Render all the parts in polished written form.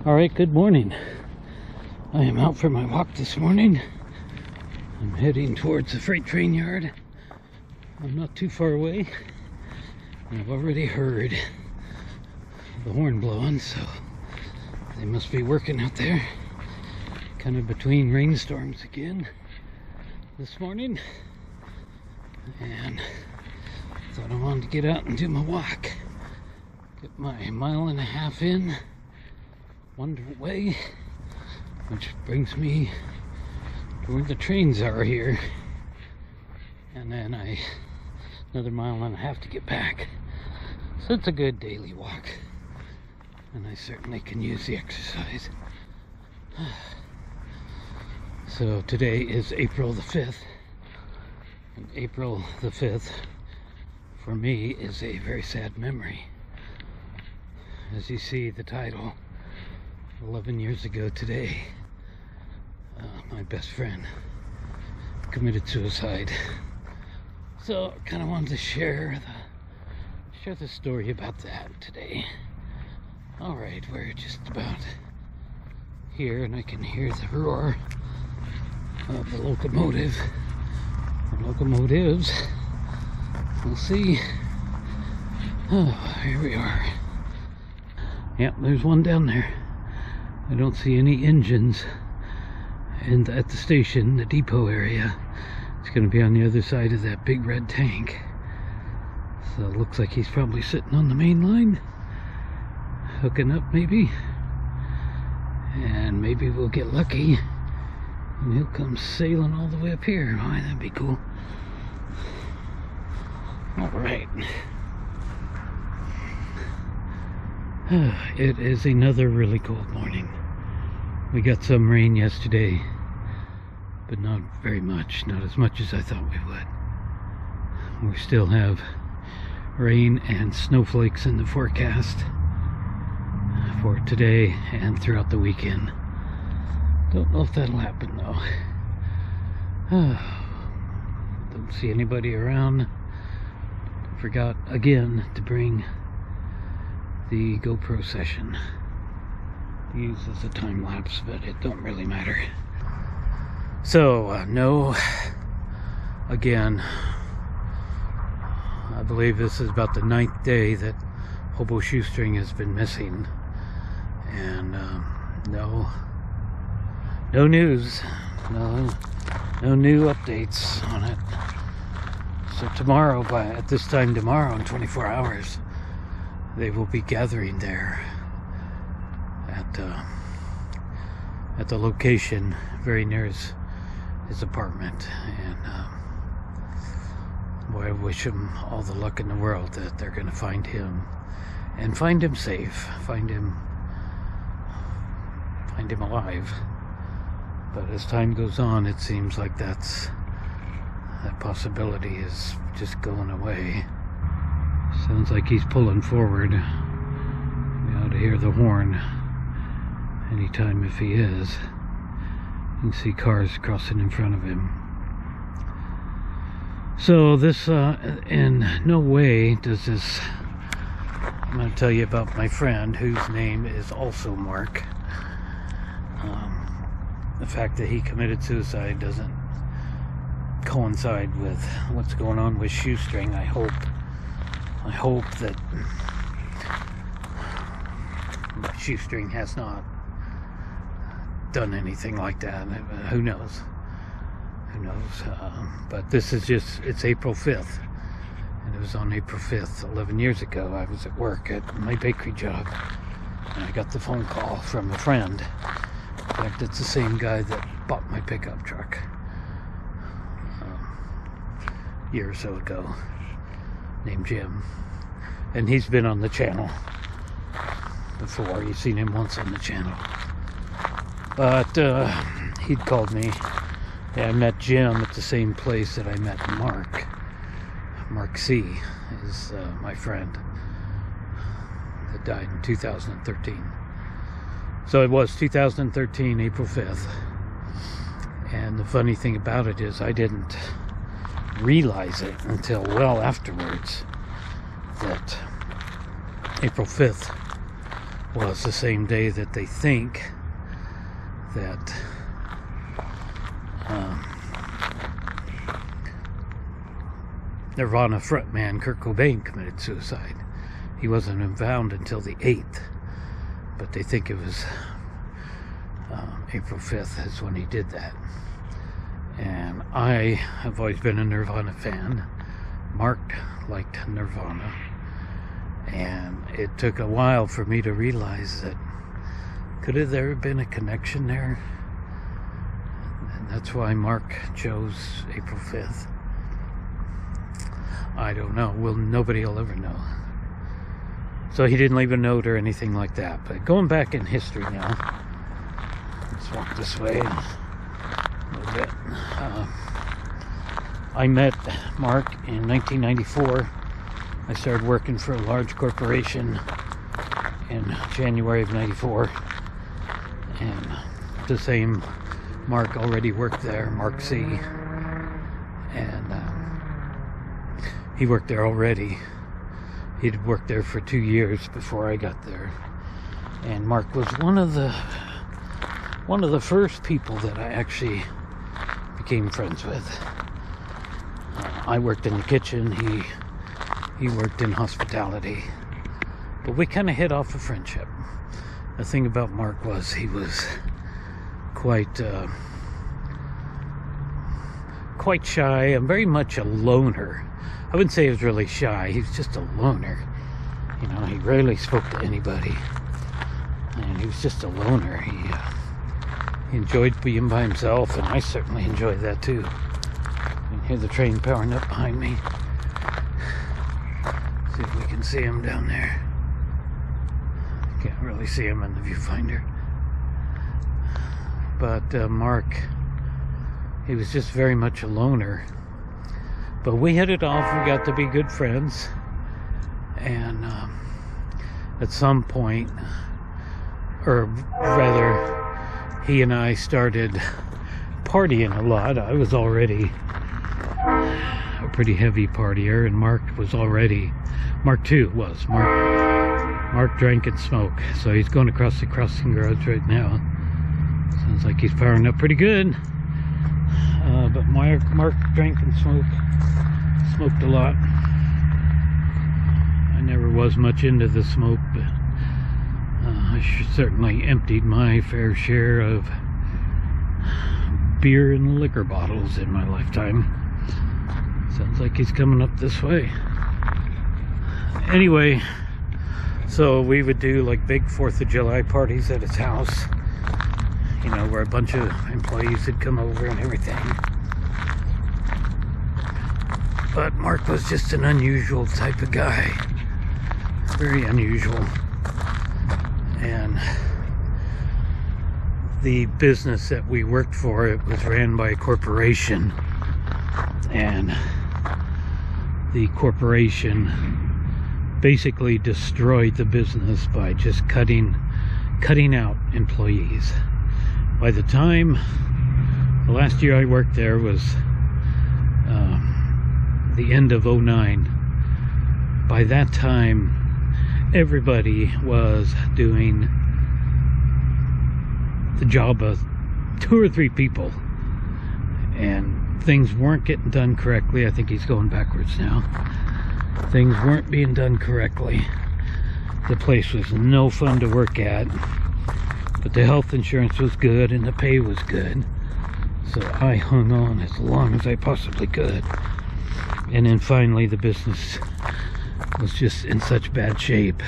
Alright, good morning. I am out for my walk this morning. I'm heading towards the freight train yard. I'm not too far away. And I've already heard the horn blowing, so they must be working out there. Kind of between rainstorms again this morning. And thought I wanted to get out and do my walk. Get my 1.5 miles in one way, which brings me to where the trains are here, and then another 1.5 miles to get back. So it's a good daily walk, and I certainly can use the exercise. So today is April the 5th, and April the 5th for me is a very sad memory. As you see the title, 11 years ago today, my best friend committed suicide. So I kind of wanted to share the story about that today. All right, we're just about here, and I can hear the roar of the locomotive, or locomotives. We'll see. Oh, here we are. Yep, there's one down there. I don't see any engines at the station, the depot area. It's going to be on the other side of that big red tank. So it looks like he's probably sitting on the main line, hooking up maybe. And maybe we'll get lucky and he'll come sailing all the way up here. Why, that'd be cool. Alright. It is another really cold morning. We got some rain yesterday, but not very much, not as much as I thought we would. We still have rain and snowflakes in the forecast for today and throughout the weekend. Don't know if that'll happen though. Don't see anybody around. Forgot again to bring the GoPro session to use as a time lapse, but it don't really matter. So no, again, I believe this is about the 9th day that Hobo Shoestring has been missing, and no news, no new updates on it. So tomorrow, at this time tomorrow, in 24 hours, they will be gathering there at the location very near his apartment, and boy, I wish him all the luck in the world that they're going to find him and find him safe, find him alive. But as time goes on, it seems like that possibility is just going away. Sounds like he's pulling forward. We ought to hear the horn anytime if he is. You can see cars crossing in front of him. So this, in no way does this, I'm going to tell you about my friend whose name is also Mark. The fact that he committed suicide doesn't coincide with what's going on with Shoestring. I hope that Shoestring has not done anything like that. Who knows? But this is it's April 5th, and it was on April 5th 11 years ago. I was at work at my bakery job, and I got the phone call from a friend. In fact, it's the same guy that bought my pickup truck a year or so ago, named Jim, and he's been on the channel before. You've seen him once on the channel, but he'd called me. Yeah, I met Jim at the same place that I met Mark. Mark C is my friend that died in 2013. So it was 2013, April 5th. And the funny thing about it is I didn't realize it until well afterwards that April 5th was the same day that they think that Nirvana frontman Kurt Cobain committed suicide. He wasn't found until the 8th, but they think it was April 5th is when he did that. And I have always been a Nirvana fan. Mark liked Nirvana, and it took a while for me to realize that could have there been a connection there, and that's why Mark chose April 5th. I don't know. Nobody will ever know. So he didn't leave a note or anything like that. But going back in history now, let's walk this way a little bit. I met Mark in 1994. I started working for a large corporation in January of 94. And the same Mark already worked there, Mark C. And he worked there already. He'd worked there for 2 years before I got there. And Mark was one of the first people that I actually became friends with. I worked in the kitchen, he worked in hospitality, but we kind of hit off a friendship. The thing about Mark was he was quite shy and very much a loner. I wouldn't say he was really shy, he was just a loner. You know, he rarely spoke to anybody, and he was just a loner. He enjoyed being by himself, and I certainly enjoyed that too. You can hear the train powering up behind me. See if we can see him down there. Can't really see him in the viewfinder. But Mark, he was just very much a loner. But we hit it off, we got to be good friends. And at some point, or rather, he and I started partying a lot. I was already a pretty heavy partier, and Mark drank and smoked, so he's going across the crossing guards right now. Sounds like he's powering up pretty good. But Mark drank and smoked a lot. I never was much into the smoke, but I certainly emptied my fair share of beer and liquor bottles in my lifetime. Sounds like he's coming up this way. Anyway, so we would do like big 4th of July parties at his house, you know, where a bunch of employees would come over and everything. But Mark was just an unusual type of guy. Very unusual. And the business that we worked for, it was ran by a corporation. And the corporation basically destroyed the business by just cutting out employees. By the time the last year I worked there was the end of '09. By that time, everybody was doing the job of 2 or 3 people, and things weren't getting done correctly. I think he's going backwards now. Things weren't being done correctly. The place was no fun to work at, but the health insurance was good and the pay was good, so I hung on as long as I possibly could. And then finally the business was just in such bad shape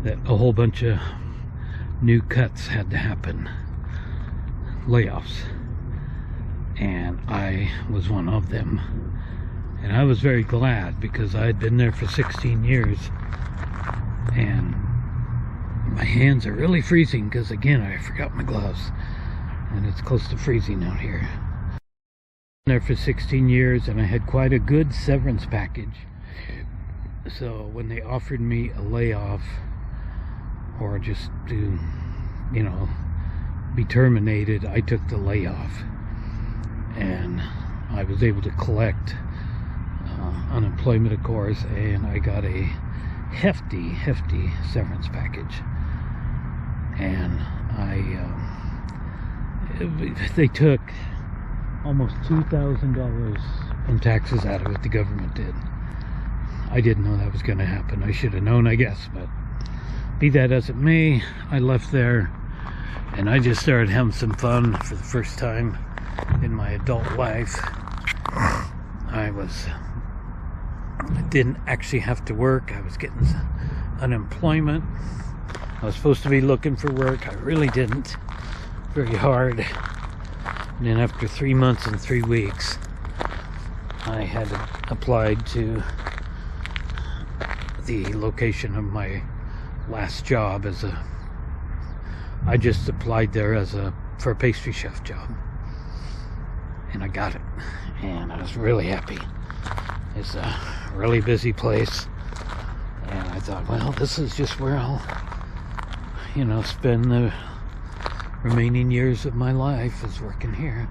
that a whole bunch of new cuts had to happen, layoffs, and I was one of them. And I was very glad, because I had been there for 16 years and my hands are really freezing because, again, I forgot my gloves and it's close to freezing out here. There for 16 years, and I had quite a good severance package. So when they offered me a layoff, or just to, you know, be terminated, I took the layoff, and I was able to collect unemployment, of course, and I got a hefty severance package. and they took almost $2,000 in taxes out of it. The government did. I didn't know that was going to happen. I should have known, I guess, but be that as it may, I left there and I just started having some fun for the first time in my adult life. I didn't actually have to work. I was getting unemployment. I was supposed to be looking for work. I really didn't. Very hard. And then after 3 months and 3 weeks, I had applied to the location of my last job I just applied there for a pastry chef job, and I got it, and I was really happy. It's a really busy place, and I thought, well, this is just where I'll spend the remaining years of my life, is working here,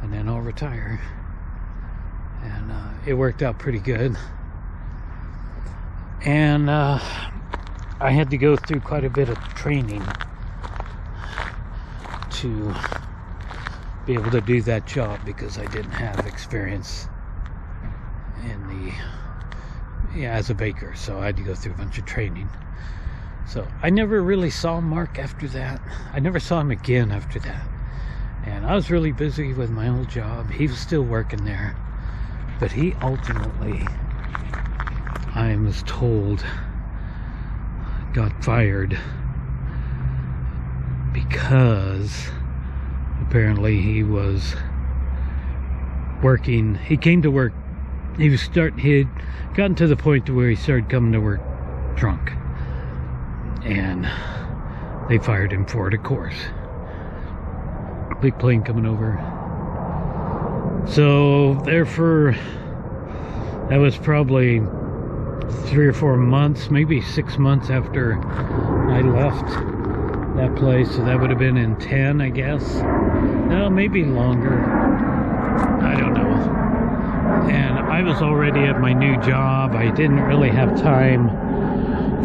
and then I'll retire. And it worked out pretty good. And I had to go through quite a bit of training to be able to do that job, because I didn't have experience as a baker, so I had to go through a bunch of training. So I never really saw Mark after that. I never saw him again after that. And I was really busy with my old job. He was still working there, but he ultimately, I was told, got fired because apparently he was working. He came to work. He had gotten to the point to where he started coming to work drunk, and they fired him for it, of course. Big plane coming over. So therefore, that was probably 3 or 4 months, maybe 6 months after I left that place. So that would have been in 10, I guess. No, maybe longer. I don't know. And I was already at my new job. I didn't really have time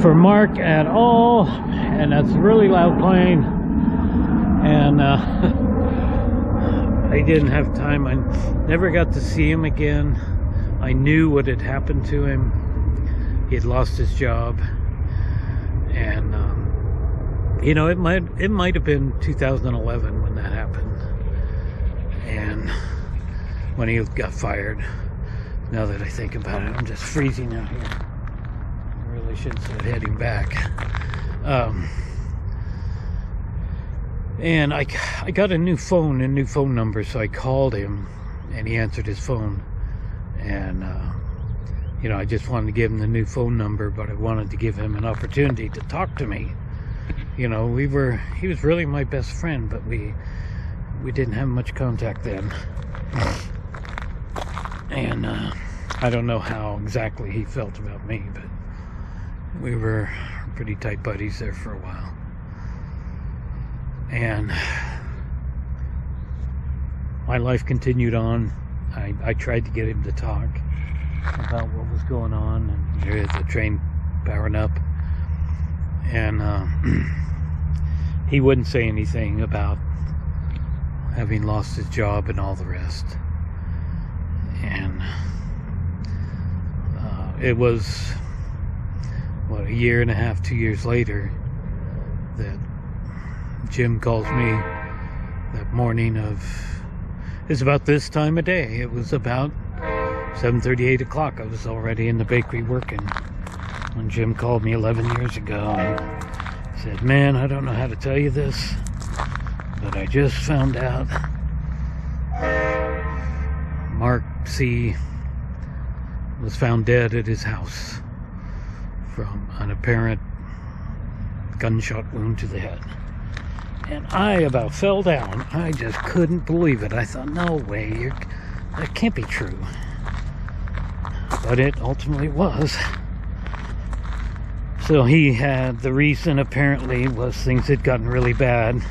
for Mark at all. And that's a really loud plane. And I didn't have time. I never got to see him again. I knew what had happened to him. He had lost his job, and it might have been 2011 when that happened, and when he got fired. Now that I think about it, I'm just freezing out here. I really should start heading back. And I got a new phone number, so I called him, and he answered his phone, and I just wanted to give him the new phone number, but I wanted to give him an opportunity to talk to me. He was really my best friend, but we didn't have much contact then. And I don't know how exactly he felt about me, but we were pretty tight buddies there for a while. And my life continued on. I tried to get him to talk about what was going on, and there's the train powering up, and he wouldn't say anything about having lost his job and all the rest. And it was a 1.5 years, 2 years later that Jim calls me that morning it's about this time of day. It was about 7:30, 8 o'clock. I was already in the bakery working when Jim called me 11 years ago and said, "Man, I don't know how to tell you this, but I just found out Mark C. was found dead at his house from an apparent gunshot wound to the head." And I about fell down. I just couldn't believe it. I thought, no way, that can't be true. But it ultimately was. So the reason apparently was things had gotten really bad.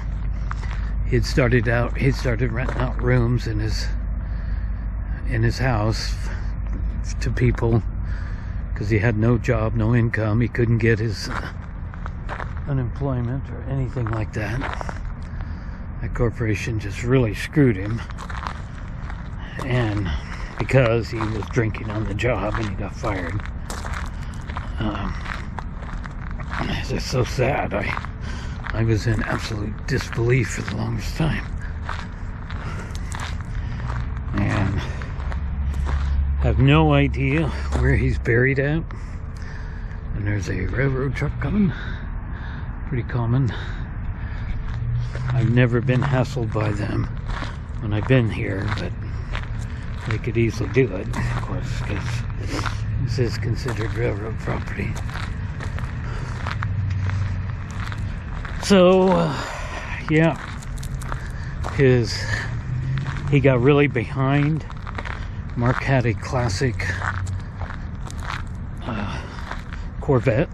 He'd started renting out rooms in his house to people because he had no job, no income. He couldn't get his unemployment or anything like that. That corporation just really screwed him, and because he was drinking on the job and he got fired. It's just so sad. I was in absolute disbelief for the longest time, and have no idea where he's buried at. And there's a railroad truck coming. Pretty common. I've never been hassled by them when I've been here, but they could easily do it, of course, because this is considered railroad property. So, yeah, he got really behind. Mark had a classic Corvette,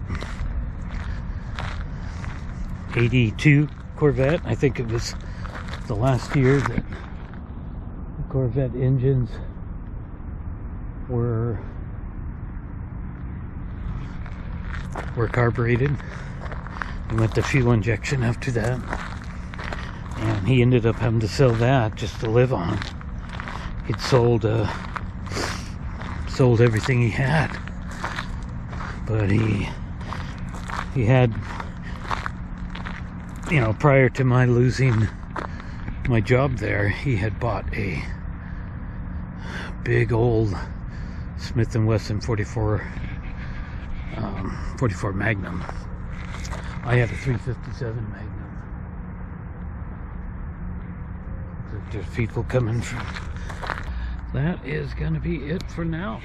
82 Corvette. I think it was the last year that the Corvette engines were carbureted. He went to fuel injection after that, and he ended up having to sell that just to live on. He'd sold everything he had, but he had, you know, prior to my losing my job there, he had bought a big old Smith & Wesson 44 Magnum. I had a 357 Magnum. There's people coming from. That is going to be it for now.